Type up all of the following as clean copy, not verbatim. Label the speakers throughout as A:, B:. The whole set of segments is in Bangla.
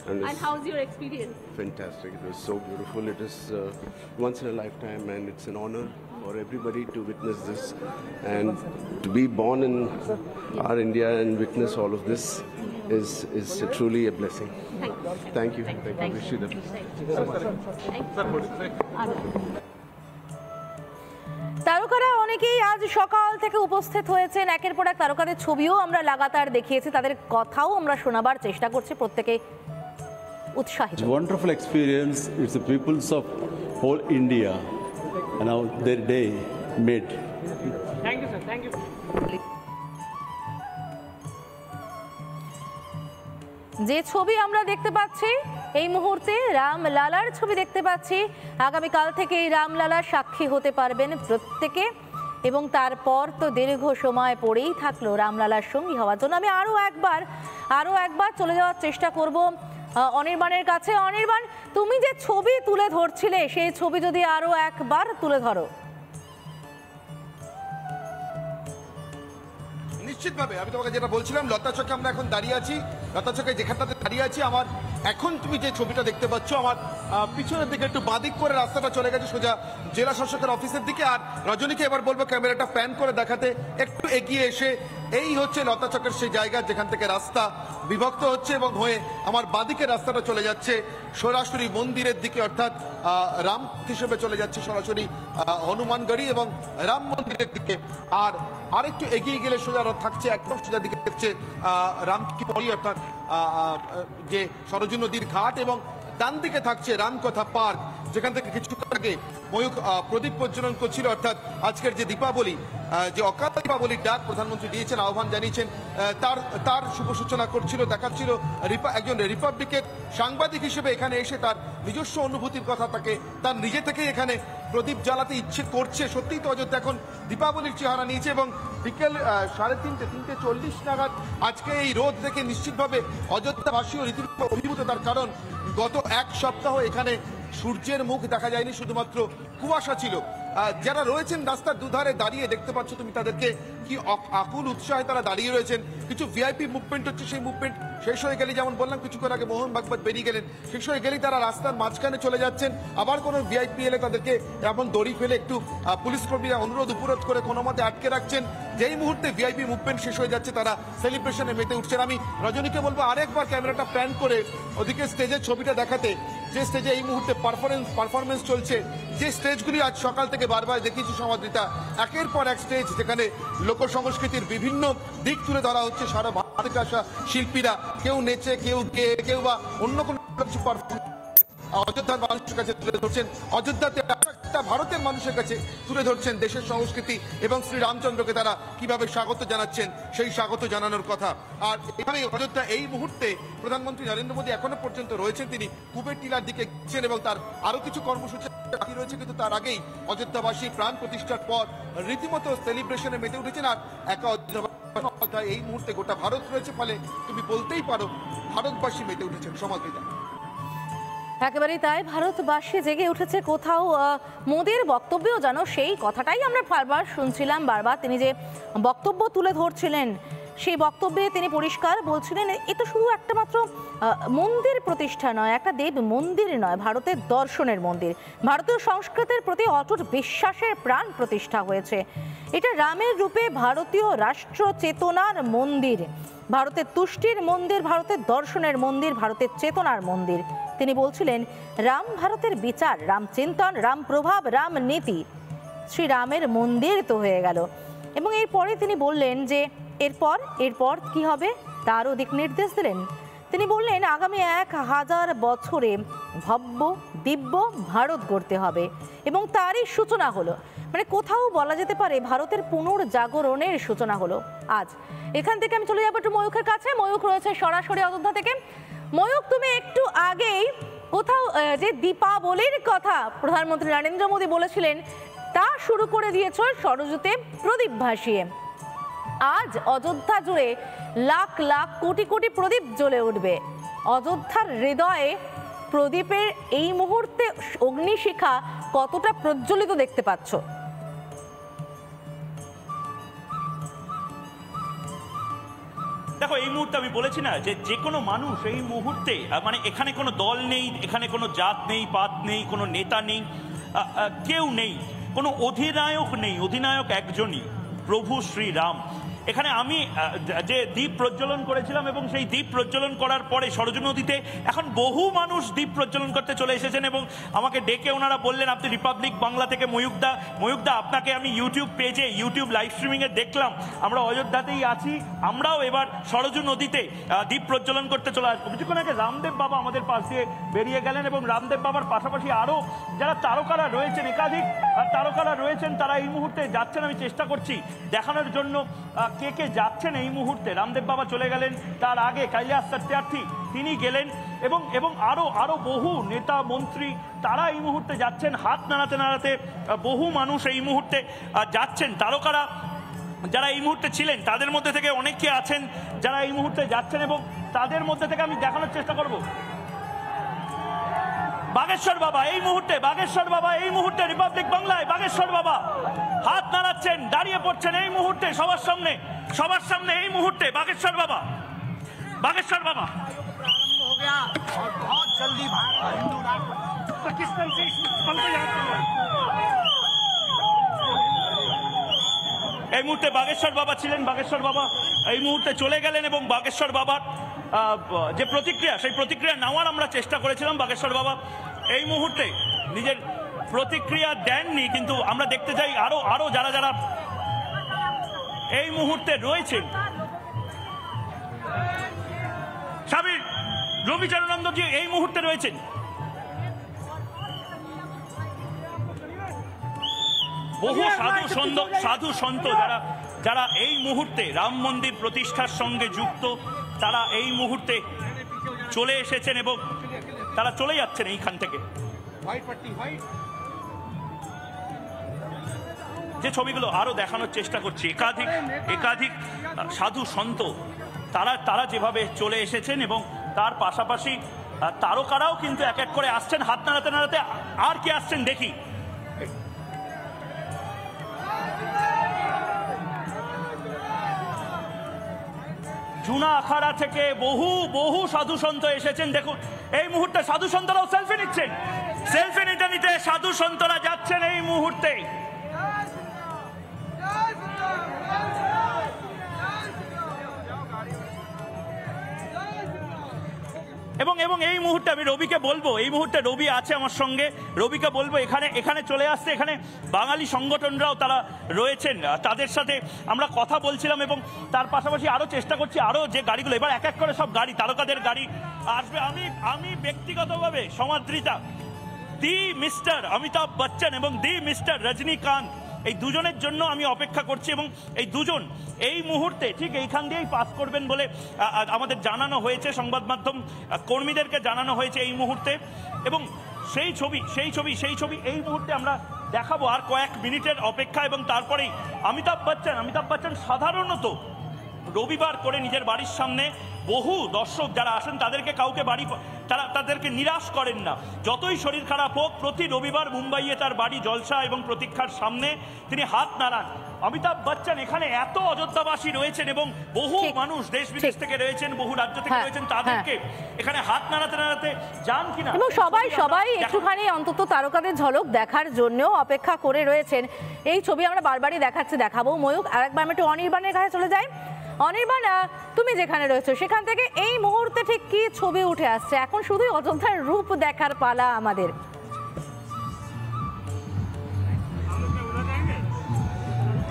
A: And how's your experience?
B: Fantastic. It was so beautiful. It is once in a lifetime, and it's an honor for everybody to witness this, and to be born in our India and witness all of this is truly a blessing. Thank you. Wish you the best.
C: তারকারা অনেকেই আজ সকাল থেকে উপস্থিত হয়েছেন, একের পর এক তারকাদের ছবিও আমরা লাগাতার দেখিয়েছি, তাদের কথাও আমরা শোনাবার চেষ্টা করছি, প্রত্যেকে উৎসাহিত।
D: Wonderful experience. It's the peoples of whole India and how their day made.
E: Thank you, sir. Thank you.
C: যে ছবি আমরা দেখতে পাচ্ছি এই মুহূর্তে, রামলালার ছবি দেখতে পাচ্ছি। আগামীকাল থেকে এই রামলালার সাক্ষী হতে পারবেন প্রত্যেকে, এবং তারপর তো দীর্ঘ সময় পড়েই থাকলো রামলালার সঙ্গী হওয়ার জন্য। আমি আরও একবার চলে যাওয়ার চেষ্টা করব অনির্বাণের কাছে। অনির্বাণ, তুমি যে ছবি তুলে ধরছিলে সেই ছবি যদি আরও একবার তুলে ধরো।
F: নিশ্চিতভাবে আমি তোমাকে যেটা বলছিলাম, লতা চকে আমরা এখন দাঁড়িয়ে আছি। লতা চকে যেখানটাতে দাঁড়িয়ে আছি, আমার এখন তুমি যে ছবিটা দেখতে পাচ্ছ, আমার পিছনের দিকে একটু বাঁদিক করে রাস্তাটা চলে গেছে সোজা জেলা শাসকের অফিসের দিকে। আর রজনীকে এবার বলবো ক্যামেরাটা প্যান করে দেখাতে, একটু এগিয়ে এসে। এই হচ্ছে লতা চকের সেই জায়গা যেখান থেকে রাস্তা বিভক্ত হচ্ছে এবং হয়ে আমার বাঁদিকে রাস্তাটা চলে যাচ্ছে সরাসরি মন্দিরের দিকে, অর্থাৎ রাম হিসেবে চলে যাচ্ছে সরাসরি হনুমানগড়ি এবং রাম মন্দিরের দিকে। আর আরেকটু এগিয়ে গেলে সোজা থাকছে, একদম সোজা দিকে থাকছে রামকি পরি, অর্থাৎ যে সরজু নদীর ঘাট, এবং ডান দিকে থাকছে রামকথা পার্ক, যেখান থেকে কিছুক্ষণ আগে ময়ূক প্রদীপ প্রজ্বলন করছিল। অর্থাৎ আজকের যে দীপাবলি, যে অকাল দীপাবলির ডাক প্রধানমন্ত্রী দিয়েছেন, আহ্বান জানিয়েছেন, তার শুভ সূচনা করছিল, দেখাচ্ছিল। একজন রিপাবলিকের সাংবাদিক হিসেবে এখানে এসে তার নিজস্ব অনুভূতির কথা তার নিজে থেকেই এখানে প্রদীপ জ্বালাতে ইচ্ছে করছে। সত্যিই তো অযোধ্যা এখন দীপাবলির চেহারা নিয়েছে, এবং বিকেল 3:30 নাগাদ আজকে এই রোদ দেখে নিশ্চিতভাবে অযোধ্যাবাসীও রীতিমতো অভিভূত। তার কারণ গত এক সপ্তাহ এখানে সূর্যের মুখ দেখা যায়নি, শুধুমাত্র কুয়াশা ছিল। যারা রয়েছেন রাস্তার দুধারে দাঁড়িয়ে, দেখতে পাচ্ছ তুমি তাদেরকে, কি আকুল উৎসাহে তারা দাঁড়িয়ে রয়েছেন। কিছু ভিআইপি মুভমেন্ট হচ্ছে, সেই মুভমেন্ট শেষ হয়ে গেলে, যেমন বললাম কিছুক্ষণ আগে মোহন ভাগবত বেরিয়ে গেলেন, শেষ হয়ে গেলেই তারা রাস্তার মাঝখানে চলে যাচ্ছেন। আবার কোনো ভিআইপি এলে তাদেরকে এমন দড়ি ফেলে একটু পুলিশ কর্মীরা অনুরোধ উপরোধ করে কোনো মতে আটকে রাখছেন। যেই মুহূর্তে ভিআইপি মুভমেন্ট শেষ হয়ে যাচ্ছে, তারা সেলিব্রেশনে মেতে উঠছেন। আমি রজনীকে বলবো আরেকবার ক্যামেরাটা প্যান করে ওদিকে স্টেজের ছবিটা দেখাতে, যে স্টেজে এই মুহূর্তে পারফরমেন্স চলছে, যে স্টেজগুলি আজ সকাল থেকে বারবার দেখিয়েছি সমাদৃতা, একের পর এক স্টেজ যেখানে লোক সংস্কৃতির বিভিন্ন দিক তুলে ধরা হচ্ছে। সারা ভারত থেকে আসা শিল্পীরা, কেউ নেচে, কেউ গেয়ে, কেউ বা অন্য কোনো কিছু পারফরমেন্স অযোধ্যার মানুষের কাছে তুলে ধরছেন, অযোধ্যাতে ভারতের মানুষের কাছে তুলে ধরছেন দেশের সংস্কৃতি, এবং শ্রী রামচন্দ্রকে তারা কিভাবে স্বাগত জানাচ্ছেন, সেই স্বাগত জানানোর কথা। আর এখানে অযোধ্যা এই মুহূর্তে প্রধানমন্ত্রী নরেন্দ্র মোদী এখনো পর্যন্ত রয়েছেন, তিনি কুবের টিলার দিকে গেছেন, এবং তার আরো কিছু কর্মসূচি বাকি রয়েছে। কিন্তু তার আগেই অযোধ্যাবাসী প্রাণ প্রতিষ্ঠার পর রীতিমতো সেলিব্রেশনে মেতে উঠেছেন। আর একা অযোধ্যা এই মুহূর্তে গোটা ভারত রয়েছে, ফলে তুমি বলতেই পারো ভারতবাসী মেতে উঠেছেন। সমাদৃতা
C: একেবারেই তাই, ভারতবাসী জেগে উঠেছে। কোথাও মোদির বক্তব্যও জানো সেই কথাটাই আমরা বারবার শুনছিলাম। বারবার তিনি যে বক্তব্য তুলে ধরছিলেন, সেই বক্তব্যে তিনি পরিষ্কার বলছিলেন, এ তো শুধু একটা মাত্র মন্দির প্রতিষ্ঠা নয়, একটা দেব মন্দির নয়, ভারতের দর্শনের মন্দির, ভারতীয় সংস্কৃতির প্রতি অটুট বিশ্বাসের প্রাণ প্রতিষ্ঠা হয়েছে। এটা রামের রূপে ভারতীয় রাষ্ট্র চেতনার মন্দির, ভারতের তুষ্টির মন্দির, ভারতের দর্শনের মন্দির, ভারতের চেতনার মন্দির। তিনি বলছিলেন, রাম ভারতের বিচার, রাম চিন্তন, রাম প্রভাব, রাম নীতি, শ্রীরামের মন্দির তো হয়ে গেল। এবং এরপরে তিনি বললেন যে এরপর কি হবে তারও দিক নির্দেশ দিলেন। তিনি বললেন, আগামী 1000 বছরে ভব্য দিব্য ভারত গড়তে হবে, এবং তারই সূচনা হলো। মানে কোথাও বলা যেতে পারে ভারতের পুনর্জাগরণের সূচনা হলো আজ। এখান থেকে আমি চলে যাবো একটু ময়ূখের কাছে। ময়ূখ রয়েছে সরাসরি অযোধ্যা থেকে। ময়ূখ, তুমি একটু আগেই কোথাও যে দীপাবলির কথা প্রধানমন্ত্রী নরেন্দ্র মোদী বলেছিলেন, তা শুরু করে দিয়েছ সরজুতে প্রদীপ ভাসিয়ে। আজ অযোধ্যা জুড়ে লাখ লাখ কোটি কোটি প্রদীপ জ্বলে উঠবে। অযোধ্যার হৃদয়ে প্রদীপের এই মুহূর্তে অগ্নিশিখা কতটা প্রজ্বলিত দেখতে পাচ্ছ?
E: দেখো,
A: দেখো এই মুহূর্তে আমি বলেছি না যে কোনো মানুষ এই মুহূর্তে মানে এখানে কোনো দল নেই, এখানে কোনো জাত নেই, পাত নেই, কোনো নেতা নেই, কেউ নেই, কোনো অধিনায়ক নেই, অধিনায়ক একজনই, প্রভু শ্রীরাম। এখানে আমি যে দ্বীপ প্রজ্বলন করেছিলাম এবং সেই দ্বীপ প্রজ্বলন করার পরে সরজু নদীতে এখন বহু মানুষ দ্বীপ প্রজ্বলন করতে চলে এসেছেন এবং আমাকে ডেকে ওনারা বললেন আপনি রিপাবলিক বাংলা থেকে ময়ূকদা আপনাকে আমি ইউটিউব পেজে ইউটিউব লাইভ স্ট্রিমিংয়ে দেখলাম, আমরা অযোধ্যাতেই আছি, আমরাও এবার সরজু নদীতে দ্বীপ প্রজ্বলন করতে চলে আসবো। কিছুক্ষণ আগে রামদেব বাবা আমাদের পাশ দিয়ে বেরিয়ে গেলেন এবং রামদেব বাবার পাশাপাশি আরও যারা তারকারা রয়েছেন, একাধিক তারকারা রয়েছেন, তারা এই মুহূর্তে যাচ্ছেন। আমি চেষ্টা করছি দেখানোর জন্য কে কে যাচ্ছেন এই মুহূর্তে। রামদেব বাবা চলে গেলেন, তার আগে কৈলাস সত্যার্থী তিনি গেলেন এবং আরো বহু নেতা মন্ত্রী তারা এই মুহূর্তে যাচ্ছেন। হাত নাড়াতে নাড়াতে বহু মানুষ এই মুহূর্তে যাচ্ছেন। তারকারা যারা এই মুহূর্তে ছিলেন তাদের মধ্যে থেকে অনেকে আছেন যারা এই মুহূর্তে যাচ্ছেন এবং তাদের মধ্যে থেকে আমি দেখানোর চেষ্টা করব। বাগেশ্বর বাবা এই মুহূর্তে, বাগেশ্বর বাবা এই মুহূর্তে রিপাবলিক বাংলায় বাগেশ্বর বাবা হাত নাড়াচ্ছেন, দাঁড়িয়ে পড়ছেন এই মুহূর্তে সবার সামনে এই মুহূর্তে বাগেশ্বর বাবা, বাগেশ্বর বাবা। এই মুহূর্তে বাগেশ্বর বাবা ছিলেন, বাগেশ্বর বাবা এই মুহূর্তে চলে গেলেন এবং বাগেশ্বর বাবার যে প্রতিক্রিয়া সেই প্রতিক্রিয়া নেওয়ার আমরা চেষ্টা করেছিলাম। বাগেশ্বর বাবা এই মুহূর্তে নিজের প্রতিক্রিয়া দেননি, কিন্তু আমরা দেখতে চাই আরো যারা এই মুহূর্তে রয়েছেন। স্বামী রবিচরণানন্দজি এই মুহূর্তে রয়েছেন। বহু সাধু সন্ত যারা এই মুহূর্তে রাম মন্দির প্রতিষ্ঠার সঙ্গে যুক্ত, তারা এই মুহূর্তে চলে এসেছেন এবং তারা চলে যাচ্ছেন এইখান থেকে। যে ছবিগুলো আরো দেখানোর চেষ্টা করছি, একাধিক সাধু সন্ত তারা যেভাবে চলে এসেছেন এবং তার পাশাপাশি তারকারাও কিন্তু এক এক করে আসছেন হাত নাড়াতে নাড়াতে। আর কি আসছেন দেখি। জুনা আখাড়া থেকে বহু সাধু সন্ত এসেছেন। দেখুন এই মুহূর্তে সাধু সন্তরাও সেলফি নিচ্ছেন, সেলফি নিতে সাধু সন্তরা যাচ্ছেন এই মুহূর্তে। এবং এই মুহূর্তে আমি রবিকে বলবো, এই মুহূর্তে রবি আছে আমার সঙ্গে, রবিকে বলবো এখানে চলে আসছে। এখানে বাঙালি সংগঠনরাও তারা রয়েছেন, তাদের সাথে আমরা কথা বলছিলাম এবং তার পাশাপাশি আরো চেষ্টা করছি আরো যে গাড়িগুলো এবার এক এক করে সব গাড়ি তারকাদের গাড়ি আসবে। আমি ব্যক্তিগতভাবে সমাদৃতা দি মিস্টার অমিতাভ বচ্চন এবং দি মিস্টার রজনীকান্ত এই দুজনের জন্য আমি অপেক্ষা করছি এবং এই দুজন এই মুহূর্তে ঠিক এইখান দিয়েই পাস করবেন বলে আমাদের জানানো হয়েছে, সংবাদ মাধ্যম কর্মীদেরকে জানানো হয়েছে এই মুহূর্তে। এবং সেই ছবি এই মুহূর্তে আমরা দেখাবো আর কয়েক মিনিটের অপেক্ষা। এবং তারপরেই অমিতাভ বচ্চন সাধারণত রবিবার করে নিজের বাড়ির সামনে বহু দর্শক যারা আসেন তাদেরকে নিরাশ করেন না, যতই শরীর খারাপ হোক। প্রতি রবিবার মুম্বাইয়ে তার বাড়ি জলসা এবং প্রতীক্ষার সামনে তিনি হাত নাড়ান। অমিতাভ বচ্চন এখানে এত অযোধ্যাবাসী রয়েছেন এবং বহু মানুষ দেশ বিদেশ থেকে রয়েছেন, বহু রাজ্য থেকে রয়েছেন, তাদেরকে এখানে হাত নাড়াতে যান কিনা। এবং
C: সবাই একটুখানি অন্তত তারকাদের ঝলক দেখার জন্য অপেক্ষা করে রয়েছেন। এই ছবি আমরা বারবারই দেখাবো। ময়ূক আরেকবার আমি একটু অনির্বাণের কাছে চলে যাই। অনির্বাণ, তুমি যেখানে রয়েছো সেখান থেকে এই মুহূর্তে ঠিক কি ছবি উঠে আসছে? এখন শুধুই অযোধ্যার রূপ দেখার পালা আমাদের।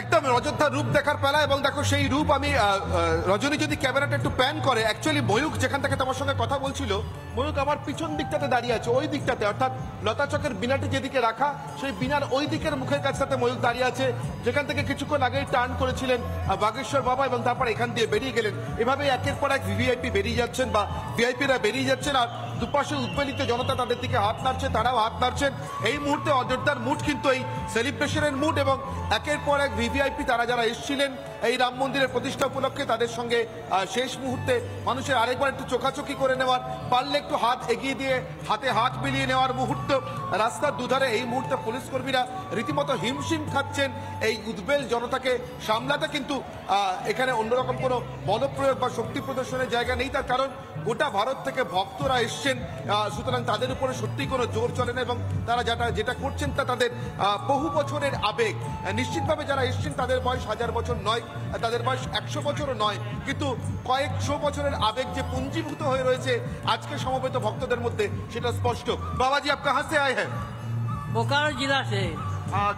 F: একদম অযোধ্যার রূপ দেখার পালা। এবং দেখো সেই রূপ আমি রজনী যদি ক্যামেরাটা একটু প্যান করে, অ্যাকচুয়ালি ময়ূক যেখান থেকে তোমার সঙ্গে কথা বলছিল, ময়ূক আমার পিছন দিকটাতে দাঁড়িয়ে আছে, ওই দিকটাতে, অর্থাৎ লতা চকের বিনাটি যেদিকে রাখা সেই বিনার ওই দিকের মুখের কাছটাতে ময়ূক দাঁড়িয়ে আছে, যেখান থেকে কিছুক্ষণ আগেই টার্ন করেছিলেন বাগেশ্বর বাবা এবং তারপর এখান দিয়ে বেরিয়ে গেলেন। এভাবে একের পর এক ভিভিআইপি বেরিয়ে যাচ্ছেন বা ভিআইপিরা বেরিয়ে যাচ্ছেন, আর দুপাশে উদ্বেলিত জনতা তাদের দিকে হাত নাড়ছে, তারাও হাত নাড়ছেন। এই মুহূর্তে অযোধ্যার মুড কিন্তু এই সেলিব্রেশনের মুড এবং একের পর এক ভিভিআইপি তারা যারা এসেছিলেন এই রাম মন্দিরের প্রতিষ্ঠা উপলক্ষে তাদের সঙ্গে শেষ মুহূর্তে মানুষের আরেকবার একটু চোখাচোখি করে নেওয়ার, পারলে একটু হাত এগিয়ে দিয়ে হাতে হাত মিলিয়ে নেওয়ার মুহূর্ত। রাস্তার দুধারে এই মুহূর্তে পুলিশ কর্মীরা রীতিমতো হিমশিম খাচ্ছেন এই উদ্বেল জনতাকে সামলাতে, কিন্তু এখানে অন্যরকম কোনো বলপ্রয়োগ বা শক্তি প্রদর্শনের জায়গা নেই। তার কারণ গোটা ভারত থেকে ভক্তরা এসছেন, সুতরাং তাদের উপরে সত্যি কোনো জোর চলে না এবং তারা যেটা করছেন তা তাদের বহু বছরের আবেগ। নিশ্চিতভাবে যারা এসছেন তাদের বয়স 1000 বছর নয়, তাদের বয়স 100 বছরও নয়, কিন্তু কয়েকশো বছরের আবেগ যে পুঞ্জীভূত হয়ে রয়েছে আজকে সমবেত ভক্তদের মধ্যে সেটা স্পষ্ট। বাবাজি, আপ কাহা সে আয়ে হ্যাঁ?
G: बोकारो जिला से।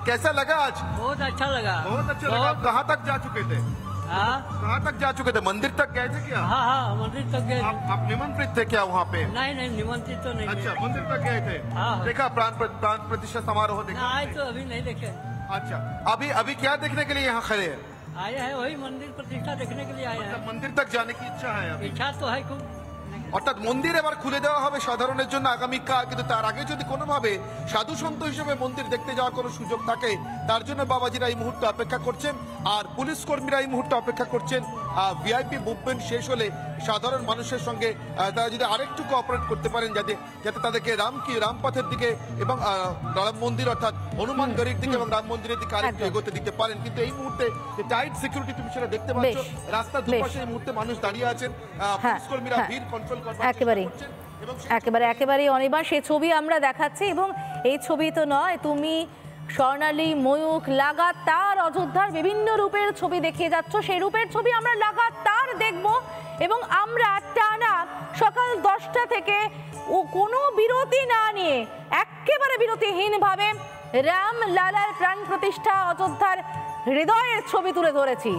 F: कैसा लगा आज?
G: बहुत अच्छा लगा।
F: बहुत अच्छा लगा। कहाँ तक जा चुके थे?
G: हाँ
F: कहाँ तक जा चुके थे? मंदिर तक गए थे क्या?
G: हाँ हाँ, मंदिर तक गए।
F: आप निमंत्रित थे क्या वहाँ पे?
G: नहीं नहीं, निमंत्रित तो नहीं।
F: अच्छा, मंदिर तक गए थे।
G: हाँ।
F: देखा प्राण प्रतिष्ठा समारोह देखा?
G: आए तो अभी नहीं देखे।
F: अच्छा, अभी अभी क्या देखने के लिए यहाँ खड़े हैं?
G: आए हैं वही मंदिर प्रतिष्ठा देखने के लिए आए हैं।
F: मंदिर तक जाने की इच्छा है अभी?
G: इच्छा तो है खूब।
F: অর্থাৎ মন্দির এবার খুলে দেওয়া হবে সাধারণের জন্য আগামীকাল, কিন্তু তার আগে যদি কোনোভাবে সাধু সন্ত হিসেবে মন্দির দেখতে যাওয়ার কোনো সুযোগ থাকে তার জন্য বাবাজিরা এই মুহূর্তে অপেক্ষা করছেন, আর পুলিশ কর্মীরা এই মুহূর্তে অপেক্ষা করছেন ভিআইপি মুভমেন্ট শেষ হলে সাধারণ মানুষের সঙ্গে তারা যদি আরেকটু কোঅপারেট করতে পারেন যাতে তাদেরকে রামপথের দিকে এবং রাম মন্দির অর্থাৎ হনুমান গড়ির দিকে এবং রাম মন্দিরের দিকে আরেকটু এগোতে দিতে পারেন। কিন্তু এই মুহূর্তে যে টাইট সিকিউরিটি তুমি সেটা দেখতে পাচ্ছ, রাস্তার দুপাশে এই মুহূর্তে মানুষ দাঁড়িয়ে আছেন, পুলিশ কর্মীরা ভিড় কন্ট্রোল করবার চেষ্টা করছেন এবং
C: একেবারে অনির্বাণ সেই ছবি আমরা দেখাচ্ছি। এবং এই ছবি তো নয়, তুমি স্বর্ণালী ময়ূখ লাগাতার অযোধ্যার বিভিন্ন রূপের ছবি দেখিয়ে যাচ্ছ, সেই রূপের ছবি আমরা লাগাতার দেখব এবং আমরা টানা সকাল 10টা থেকে কোনো বিরতি না নিয়ে একেবারে বিরতিহীনভাবে রাম লালার প্রাণ প্রতিষ্ঠা অযোধ্যার হৃদয়ের ছবি তুলে ধরেছি।